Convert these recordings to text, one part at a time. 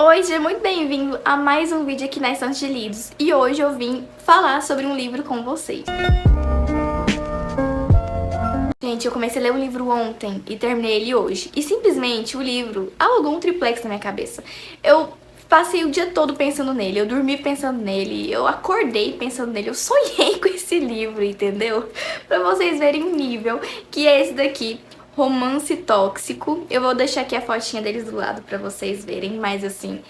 Oi, seja muito bem-vindo a mais um vídeo aqui na Estante de Livros. E hoje eu vim falar sobre um livro com vocês. Gente, eu comecei a ler um livro ontem e terminei ele hoje. E simplesmente o livro alugou um triplex na minha cabeça. Eu passei o dia todo pensando nele, eu dormi pensando nele, eu acordei pensando nele, eu sonhei com esse livro, entendeu? Pra vocês verem o nível que é esse daqui. Romance Tóxico. Eu vou deixar aqui a fotinha deles do lado pra vocês verem, mas assim,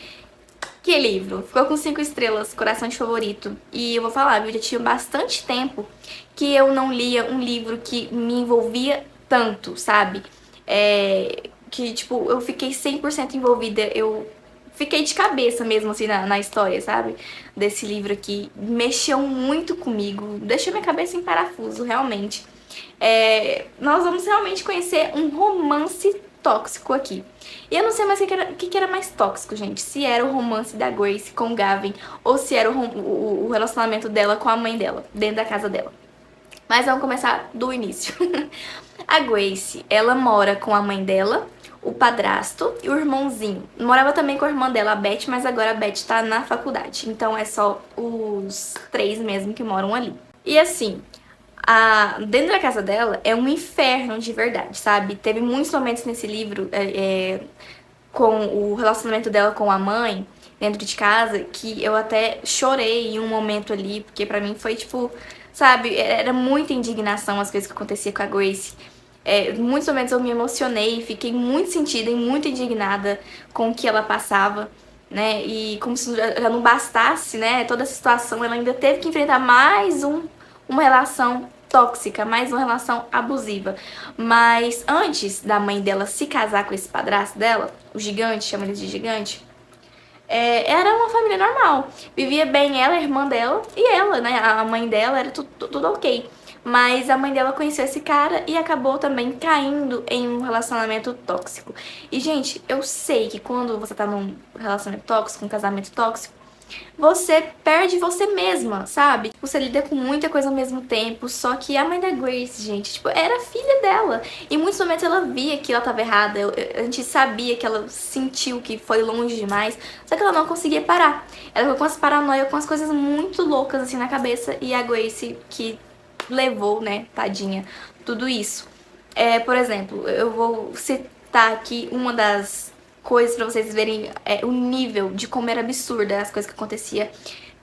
que livro? Ficou com 5 estrelas, coração de favorito. E eu vou falar, viu? Já tinha bastante tempo que eu não lia um livro que me envolvia tanto, sabe? Que, tipo, eu fiquei 100% envolvida. Eu fiquei de cabeça mesmo, assim, na história, sabe? Desse livro aqui. Mexeu muito comigo. Deixou minha cabeça em parafuso, realmente. Nós vamos realmente conhecer um romance tóxico aqui. E eu não sei mais o que era mais tóxico, gente. Se era o romance da Grace com o Gavin ou se era o relacionamento dela com a mãe dela, dentro da casa dela. Mas vamos começar do início. A Grace, ela mora com a mãe dela, o padrasto e o irmãozinho. Morava também com a irmã dela, a Beth, mas agora a Beth tá na faculdade. Então é só os três mesmo que moram ali. E assim, dentro da casa dela é um inferno de verdade, sabe? Teve muitos momentos nesse livro com o relacionamento dela com a mãe dentro de casa que eu até chorei em um momento ali, porque pra mim foi tipo, sabe, era muita indignação as coisas que acontecia com a Grace. Em muitos momentos eu me emocionei, fiquei muito sentida e muito indignada com o que ela passava, né? E como se já não bastasse, né, toda essa situação, ela ainda teve que enfrentar mais uma relação tóxica, mais uma relação abusiva. Mas antes da mãe dela se casar com esse padrasto dela, o gigante, chama ele de gigante, era uma família normal. Vivia bem ela, a irmã dela e ela, né? A mãe dela, era tudo ok. Mas a mãe dela conheceu esse cara e acabou também caindo em um relacionamento tóxico. E, gente, eu sei que quando você tá num relacionamento tóxico, um casamento tóxico, você perde você mesma, sabe? Você lida com muita coisa ao mesmo tempo, só que a mãe da Grace, gente, tipo, era filha dela. Em muitos momentos ela via que ela tava errada, a gente sabia que ela sentiu que foi longe demais, só que ela não conseguia parar. Ela ficou com as paranoias, com as coisas muito loucas assim na cabeça, e a Grace que levou, né, tadinha, tudo isso. Por exemplo, eu vou citar aqui uma das coisas pra vocês verem o nível de como era absurda as coisas que acontecia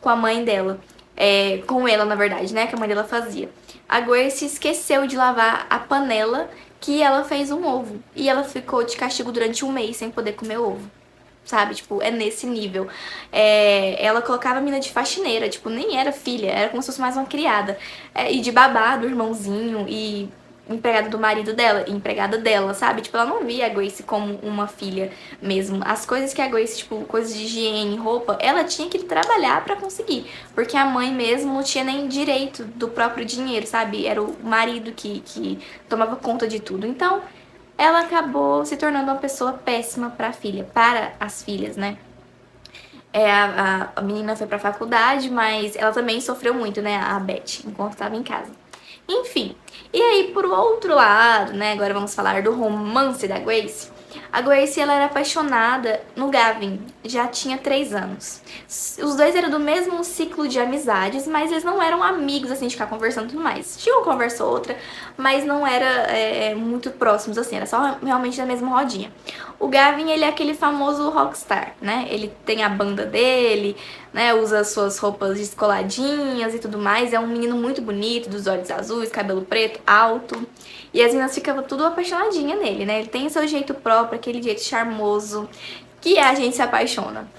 com a mãe dela. Com ela, na verdade, né? Que a mãe dela fazia. A Grace esqueceu de lavar a panela que ela fez um ovo. E ela ficou de castigo durante um mês sem poder comer ovo. Sabe? Tipo, é nesse nível. Ela colocava a mina de faxineira, tipo, nem era filha, era como se fosse mais uma criada. E de babá do irmãozinho e empregada do marido dela, empregada dela, sabe? Tipo, ela não via a Grace como uma filha mesmo. As coisas que a Grace, tipo, coisas de higiene, roupa, ela tinha que trabalhar pra conseguir. Porque a mãe mesmo não tinha nem direito do próprio dinheiro, sabe? Era o marido que tomava conta de tudo. Então, ela acabou se tornando uma pessoa péssima para a filha, para as filhas, né? A menina foi pra faculdade, mas ela também sofreu muito, né? A Beth, enquanto estava em casa. Enfim, e aí por outro lado, né? Agora vamos falar do romance da Grace. A Grace, ela era apaixonada no Gavin, já tinha 3 anos. Os dois eram do mesmo ciclo de amizades, mas eles não eram amigos, assim, de ficar conversando e tudo mais. Tinha uma conversa ou outra, mas não era muito próximos, assim, era só realmente da mesma rodinha. O Gavin, ele é aquele famoso rockstar, né? Ele tem a banda dele, né? Usa suas roupas descoladinhas e tudo mais. É um menino muito bonito, dos olhos azuis, cabelo preto, alto. E as meninas ficavam tudo apaixonadinha nele, né? Ele tem o seu jeito próprio, aquele jeito charmoso, que a gente se apaixona.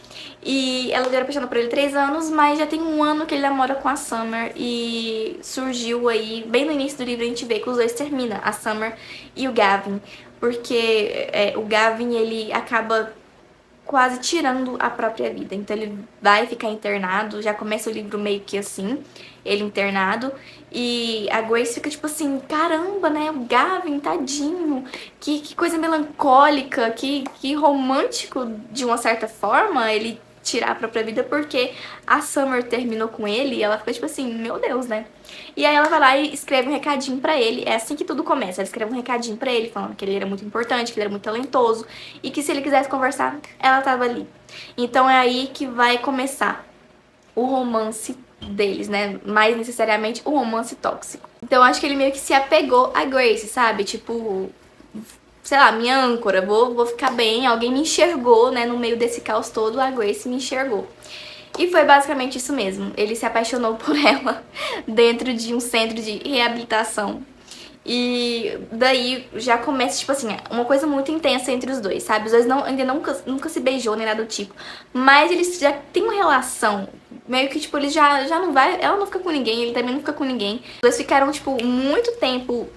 E ela era apaixonada por ele 3 anos, mas já tem 1 ano que ele namora com a Summer. E surgiu aí, bem no início do livro, a gente vê que os dois terminam, a Summer e o Gavin. Porque o Gavin, ele acaba quase tirando a própria vida. Então ele vai ficar internado, já começa o livro meio que assim, ele internado, e a Grace fica tipo assim, caramba, né, o Gavin, tadinho, que coisa melancólica, que romântico de uma certa forma, ele tirar a própria vida porque a Summer terminou com ele e ela fica tipo assim, meu Deus, né? E aí ela vai lá e escreve um recadinho pra ele, é assim que tudo começa, ela escreve um recadinho pra ele falando que ele era muito importante, que ele era muito talentoso e que se ele quisesse conversar, ela tava ali. Então é aí que vai começar o romance deles, né? Mais necessariamente o romance tóxico. Então eu acho que ele meio que se apegou a Grace, sabe? Tipo, sei lá, minha âncora, vou ficar bem, alguém me enxergou, né? No meio desse caos todo, a Grace me enxergou. E foi basicamente isso mesmo. Ele se apaixonou por ela dentro de um centro de reabilitação. E daí já começa, tipo assim, uma coisa muito intensa entre os dois, sabe? Os dois ainda nunca se beijou nem nada do tipo. Mas eles já têm uma relação. Meio que, tipo, eles já não vai. Ela não fica com ninguém, ele também não fica com ninguém. Os dois ficaram, tipo, muito tempo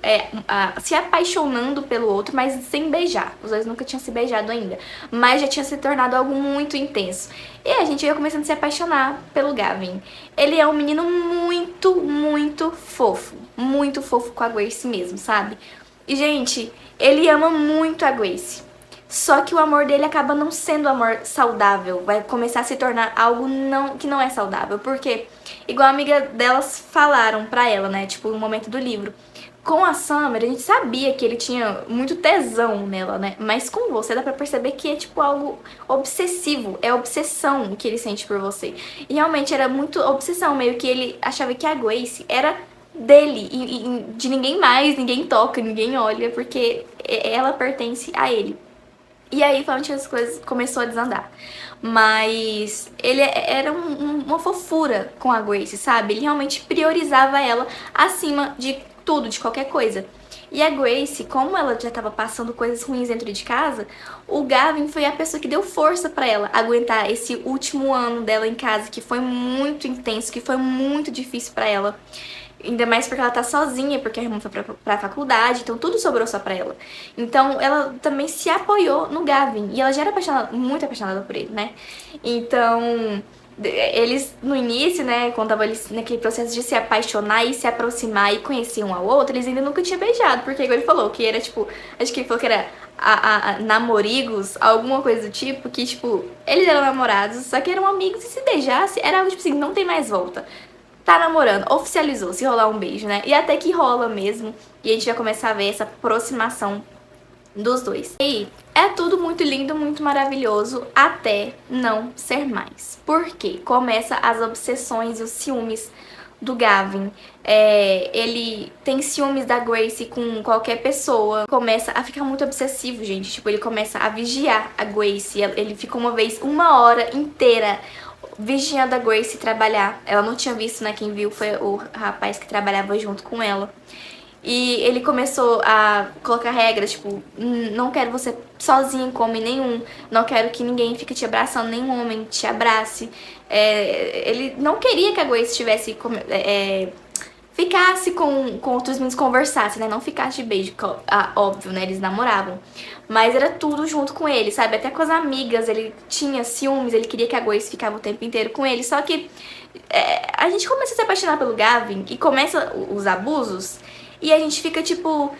se apaixonando pelo outro, mas sem beijar. Os dois nunca tinham se beijado ainda. Mas já tinha se tornado algo muito intenso. E a gente ia começando a se apaixonar pelo Gavin. Ele é um menino muito fofo. Muito fofo com a Grace mesmo, sabe? E, gente, ele ama muito a Grace. Só que o amor dele acaba não sendo amor saudável. Vai começar a se tornar algo que não é saudável. Porque, igual a amiga delas falaram pra ela, né? Tipo, no momento do livro. Com a Summer, a gente sabia que ele tinha muito tesão nela, né? Mas com você dá pra perceber que é tipo algo obsessivo. É obsessão que ele sente por você. E realmente era muito obsessão, meio que ele achava que a Grace era dele e de ninguém mais, ninguém toca, ninguém olha, porque ela pertence a ele. E aí, realmente, as coisas começou a desandar. Mas ele era uma fofura com a Grace, sabe? Ele realmente priorizava ela acima de tudo, de qualquer coisa. E a Grace, como ela já tava passando coisas ruins dentro de casa, o Gavin foi a pessoa que deu força pra ela aguentar esse último ano dela em casa, que foi muito intenso, que foi muito difícil pra ela. Ainda mais porque ela tá sozinha, porque a irmã foi pra faculdade, então tudo sobrou só pra ela. Então ela também se apoiou no Gavin. E ela já era muito apaixonada por ele, né? Então, eles no início, né, quando tava eles naquele processo de se apaixonar e se aproximar e conhecer um ao outro, eles ainda nunca tinham beijado. Porque igual ele falou, que era tipo, acho que ele falou que era namorigos, alguma coisa do tipo, que tipo, eles eram namorados, só que eram amigos e se beijasse, era algo tipo assim, não tem mais volta. Tá namorando, oficializou, se rolar um beijo, né? E até que rola mesmo. E a gente vai começar a ver essa aproximação dos dois. E é tudo muito lindo, muito maravilhoso, até não ser mais. Por quê? Começa as obsessões e os ciúmes do Gavin. Ele tem ciúmes da Grace com qualquer pessoa. Começa a ficar muito obsessivo, gente. Tipo, ele começa a vigiar a Grace. Ele ficou uma vez 1 hora inteira vigiando a Grace trabalhar. Ela não tinha visto, né? Quem viu foi o rapaz que trabalhava junto com ela. E ele começou a colocar regras, tipo, não quero você sozinha em come nenhum, não quero que ninguém fique te abraçando, nenhum homem te abrace. Ele não queria que a Grace ficasse com outros meninos, conversasse, né? Não ficasse de beijo, óbvio, né? Eles namoravam. Mas era tudo junto com ele, sabe? Até com as amigas, ele tinha ciúmes, ele queria que a Grace ficava o tempo inteiro com ele. Só que a gente começa a se apaixonar pelo Gavin e começa os abusos. E a gente fica, tipo,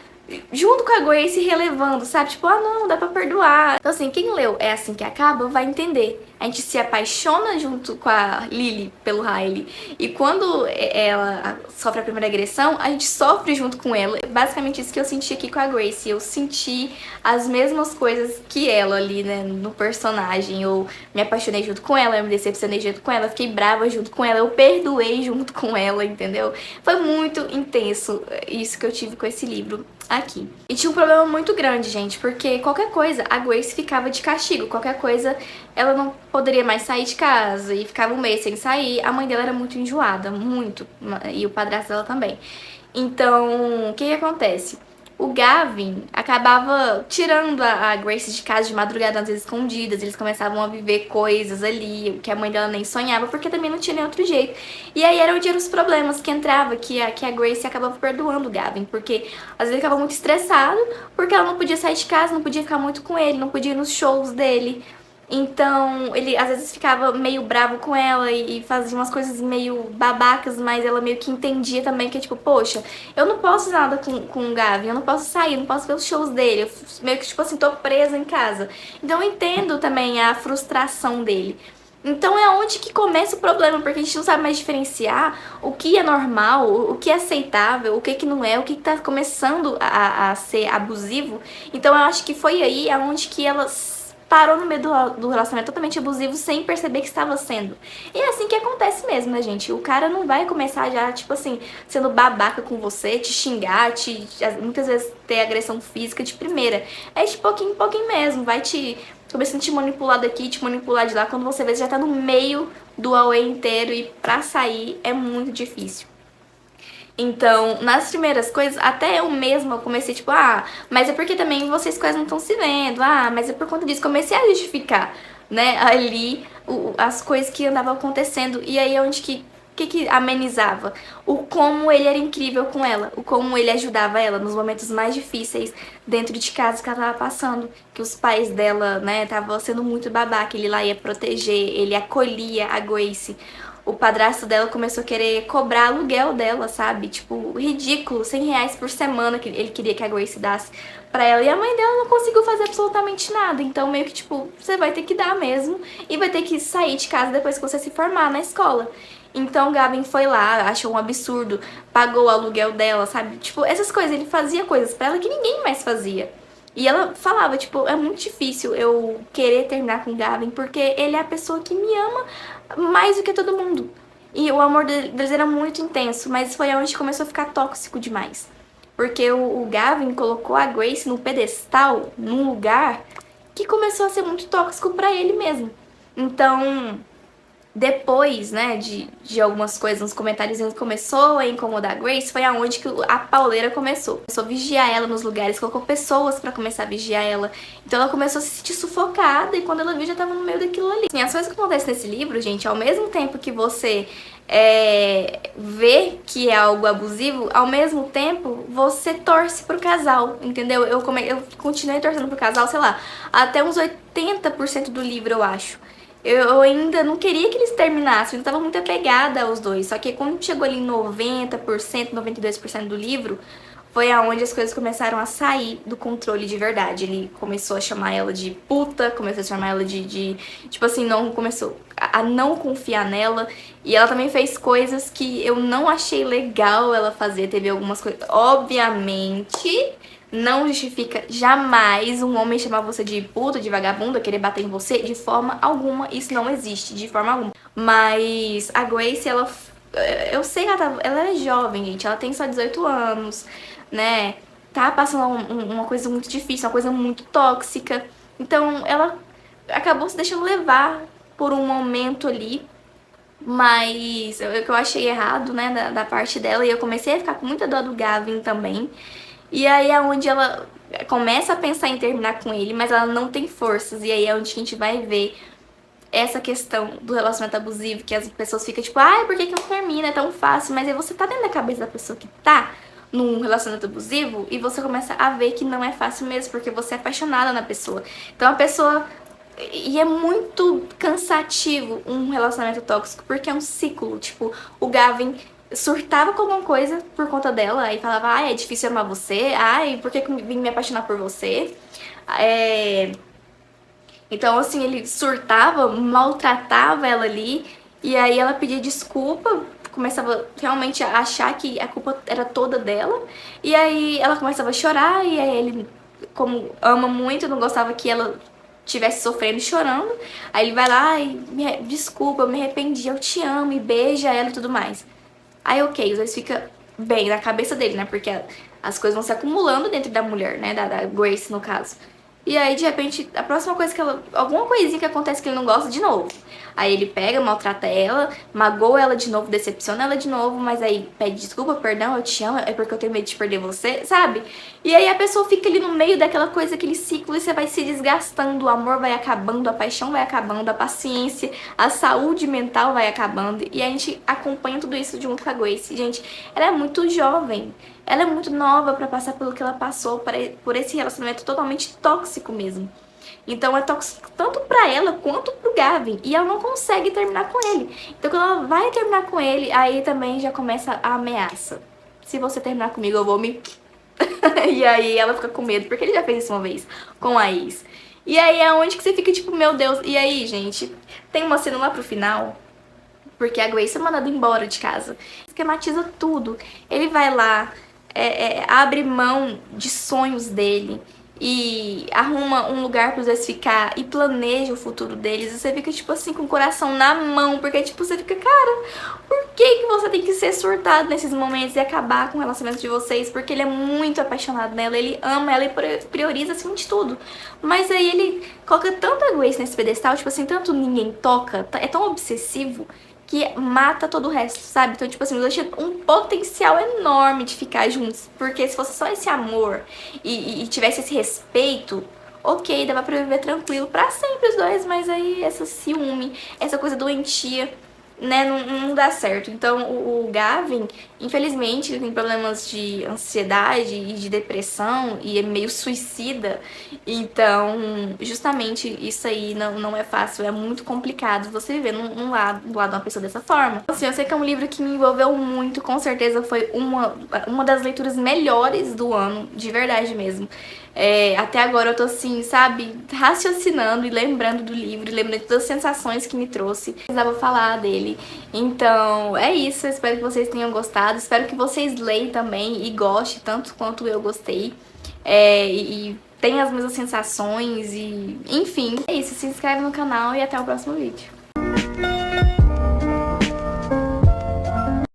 junto com a Grace relevando, sabe? Tipo, não, dá pra perdoar. Então, assim, quem leu É Assim Que Acaba vai entender. A gente se apaixona junto com a Lily pelo Riley. E quando ela sofre a primeira agressão, a gente sofre junto com ela. Basicamente isso que eu senti aqui com a Grace. Eu senti as mesmas coisas que ela ali, né, no personagem. Eu me apaixonei junto com ela, eu me decepcionei junto com ela, fiquei brava junto com ela, eu perdoei junto com ela, entendeu? Foi muito intenso isso que eu tive com esse livro aqui. E tinha um problema muito grande, gente, porque qualquer coisa a Grace ficava de castigo, qualquer coisa ela não poderia mais sair de casa e ficava um mês sem sair. A mãe dela era muito enjoada, muito, e o padrasto dela também. Então, o que acontece? O Gavin acabava tirando a Grace de casa de madrugada, às vezes escondidas. Eles começavam a viver coisas ali que a mãe dela nem sonhava, porque também não tinha nem outro jeito. E aí era onde eram os problemas que entrava, que a Grace acabava perdoando o Gavin, porque às vezes ele ficava muito estressado, porque ela não podia sair de casa, não podia ficar muito com ele, não podia ir nos shows dele. Então, ele às vezes ficava meio bravo com ela e fazia umas coisas meio babacas, mas ela meio que entendia também que, tipo, poxa, eu não posso fazer nada com o Gavin, eu não posso sair, eu não posso ver os shows dele, eu meio que, tipo assim, tô presa em casa. Então, eu entendo também a frustração dele. Então é onde que começa o problema, porque a gente não sabe mais diferenciar o que é normal, o que é aceitável, o que não é, o que tá começando a ser abusivo. Então eu acho que foi aí aonde que ela parou no meio do relacionamento totalmente abusivo sem perceber que estava sendo. E é assim que acontece mesmo, né, gente? O cara não vai começar já, tipo assim, sendo babaca com você, te xingar, muitas vezes ter agressão física de primeira. É de pouquinho em pouquinho mesmo, vai te começando a te manipular daqui, te manipular de lá. Quando você vê, você já tá no meio do Aue inteiro e pra sair é muito difícil. Então, nas primeiras coisas, até eu mesma comecei, tipo, mas é porque também vocês quase não estão se vendo, mas é por conta disso. Comecei a justificar, né, ali as coisas que andavam acontecendo. E aí, onde que amenizava? O como ele era incrível com ela, o como ele ajudava ela nos momentos mais difíceis dentro de casa que ela tava passando, que os pais dela, né, estavam sendo muito babaca, ele lá ia proteger, ele acolhia a Grace. O padrasto dela começou a querer cobrar aluguel dela, sabe? Tipo, ridículo, R$ 100 por semana que ele queria que a Grace dasse pra ela. E a mãe dela não conseguiu fazer absolutamente nada. Então, meio que, tipo, você vai ter que dar mesmo e vai ter que sair de casa depois que você se formar na escola. Então, Gavin foi lá, achou um absurdo, pagou o aluguel dela, sabe? Tipo, essas coisas. Ele fazia coisas pra ela que ninguém mais fazia. E ela falava, tipo, é muito difícil eu querer terminar com o Gavin, porque ele é a pessoa que me ama mais do que todo mundo. E o amor deles era muito intenso, mas foi onde começou a ficar tóxico demais. Porque o Gavin colocou a Grace no pedestal, num lugar que começou a ser muito tóxico pra ele mesmo. Então, depois, né, de algumas coisas nos comentários começou a incomodar a Grace, foi aonde que a pauleira começou. Começou a vigiar ela nos lugares, colocou pessoas pra começar a vigiar ela. Então ela começou a se sentir sufocada e quando ela viu já tava no meio daquilo ali. Assim, as coisas que acontecem nesse livro, gente, ao mesmo tempo que você vê que é algo abusivo, ao mesmo tempo você torce pro casal, entendeu? Eu continuei torcendo pro casal, sei lá, até uns 80% do livro, eu acho. Eu ainda não queria que eles terminassem, eu estava muito apegada aos dois. Só que quando chegou ali em 90%, 92% do livro, foi aonde as coisas começaram a sair do controle de verdade. Ele começou a chamar ela de puta, começou a chamar ela tipo assim, não começou a não confiar nela. E ela também fez coisas que eu não achei legal ela fazer. Teve algumas coisas, obviamente. Não justifica jamais um homem chamar você de puta, de vagabunda, querer bater em você de forma alguma. Isso não existe, de forma alguma. Mas a Grace, eu sei que ela é jovem, gente. Ela tem só 18 anos, né? Tá passando uma coisa muito difícil, uma coisa muito tóxica. Então ela acabou se deixando levar por um momento ali. Mas o que eu achei errado, né, da parte dela. E eu comecei a ficar com muita dó do Gavin também. E aí é onde ela começa a pensar em terminar com ele, mas ela não tem forças. E aí é onde a gente vai ver essa questão do relacionamento abusivo, que as pessoas ficam tipo, por que não termina? É tão fácil. Mas aí você tá dentro da cabeça da pessoa que tá num relacionamento abusivo e você começa a ver que não é fácil mesmo, porque você é apaixonada na pessoa. Então a pessoa... E é muito cansativo um relacionamento tóxico, porque é um ciclo. Tipo, o Gavin surtava com alguma coisa por conta dela, aí falava, é difícil amar você, por que vim me apaixonar por você? Então, assim, ele surtava, maltratava ela ali, e aí ela pedia desculpa, começava realmente a achar que a culpa era toda dela, e aí ela começava a chorar, e aí ele, como ama muito, não gostava que ela estivesse sofrendo e chorando, aí ele vai lá desculpa, eu me arrependi, eu te amo, e beija ela e tudo mais. Aí, ok, os dois ficam bem na cabeça dele, né? Porque as coisas vão se acumulando dentro da mulher, né? Da Grace, no caso. E aí, de repente, a próxima coisa que ela... Alguma coisinha que acontece que ele não gosta, de novo. Aí ele pega, maltrata ela, magoa ela de novo, decepciona ela de novo, mas aí pede desculpa, perdão, eu te amo, é porque eu tenho medo de perder você, sabe? E aí a pessoa fica ali no meio daquela coisa, aquele ciclo, e você vai se desgastando, o amor vai acabando, a paixão vai acabando, a paciência, a saúde mental vai acabando, e a gente acompanha tudo isso junto com a Grace. Gente, ela é muito jovem, ela é muito nova pra passar pelo que ela passou, por esse relacionamento totalmente tóxico mesmo. Então é tóxico tanto pra ela quanto pro Gavin. E ela não consegue terminar com ele. Então quando ela vai terminar com ele, aí também já começa a ameaça. Se você terminar comigo, eu vou me... E aí ela fica com medo, porque ele já fez isso uma vez com a ex. E aí é onde que você fica tipo, meu Deus. E aí, gente, tem uma cena lá pro final, porque a Grace é mandada embora de casa. Esquematiza tudo. Ele vai lá, abre mão de sonhos dele e arruma um lugar para os dois ficar e planeja o futuro deles. E você fica, tipo assim, com o coração na mão, porque, tipo, você fica, cara, por que você tem que ser surtado nesses momentos e acabar com o relacionamento de vocês? Porque ele é muito apaixonado nela, ele ama ela e prioriza acima de tudo. Mas aí ele coloca tanto a Grace nesse pedestal, tipo assim, tanto ninguém toca, é tão obsessivo que mata todo o resto, sabe? Então, tipo assim, os dois tinham um potencial enorme de ficar juntos. Porque se fosse só esse amor e tivesse esse respeito, ok, dava pra viver tranquilo pra sempre os dois, mas aí essa ciúme, essa coisa doentia, né, não dá certo. Então o Gavin, infelizmente, ele tem problemas de ansiedade e de depressão e é meio suicida. Então, justamente isso aí não é fácil, é muito complicado você viver do lado de uma pessoa dessa forma. Assim, eu sei que é um livro que me envolveu muito, com certeza foi uma das leituras melhores do ano, de verdade mesmo. Até agora eu tô assim, sabe, raciocinando e lembrando do livro, lembrando de todas as sensações que me trouxe. Precisava falar dele. Então, é isso. Eu espero que vocês tenham gostado. Espero que vocês leiam também e gostem tanto quanto eu gostei. E tenham as mesmas sensações e... Enfim, é isso. Se inscreve no canal e até o próximo vídeo.